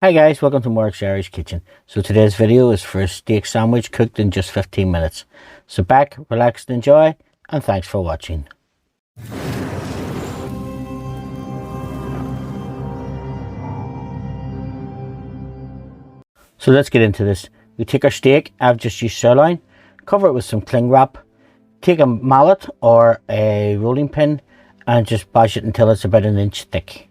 Hi guys, welcome to Mark's Irish Kitchen. So today's video is for a steak sandwich cooked in just 15 minutes. Sit back, relax and enjoy, and thanks for watching. So let's get into this. We take our steak. I've just used sirloin, cover it with some cling wrap, take a mallet or a rolling pin and just bash it until it's about an inch thick.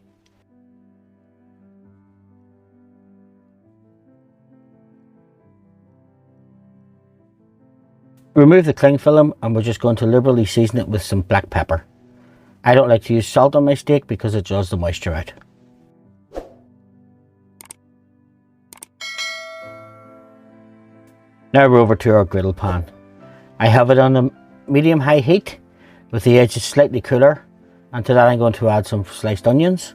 Remove the cling film and we're just going to liberally season it with some black pepper. I don't like to use salt on my steak because it draws the moisture out. Now we're over to our griddle pan. I have it on a medium-high heat with the edges slightly cooler, and to that I'm going to add some sliced onions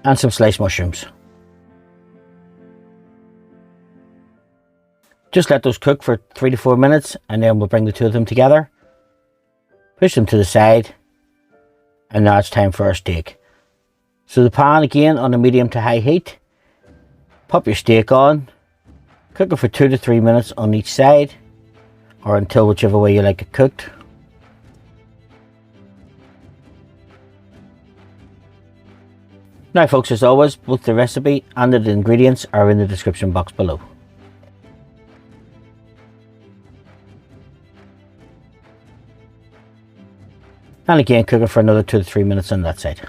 and some sliced mushrooms. Just let those cook for 3 to 4 minutes and then we'll bring the two of them together, push them to the side, and now it's time for our steak. So the pan again on a medium to high heat, pop your steak on, cook it for 2 to 3 minutes on each side, or until whichever way you like it cooked. Now folks, as always, both the recipe and the ingredients are in the description box below. And again, cook it for another 2 to 3 minutes on that side.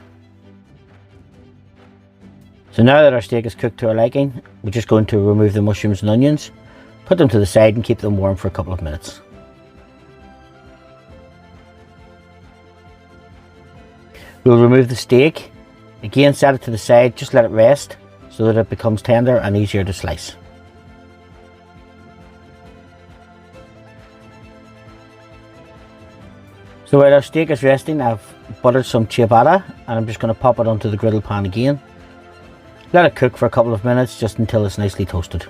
So now that our steak is cooked to our liking, we're just going to remove the mushrooms and onions, put them to the side and keep them warm for a couple of minutes. We'll remove the steak, again set it to the side, just let it rest so that it becomes tender and easier to slice. So while our steak is resting, I've buttered some ciabatta and I'm just going to pop it onto the griddle pan again. Let it cook for a couple of minutes just until it's nicely toasted.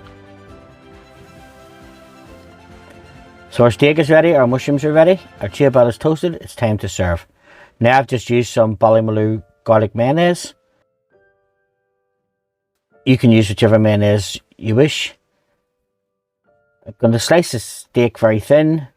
So our steak is ready, our mushrooms are ready, our ciabatta is toasted, it's time to serve. Now I've just used some Ballymaloe garlic mayonnaise. You can use whichever mayonnaise you wish. I'm going to slice the steak very thin.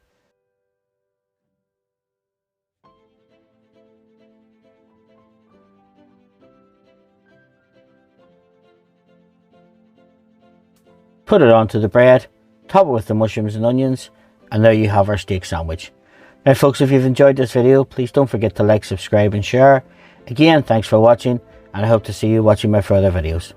Put it onto the bread, top it with the mushrooms and onions, and there you have our steak sandwich. Now folks, if you've enjoyed this video, please don't forget to like, subscribe and share. Again, thanks for watching, and I hope to see you watching my further videos.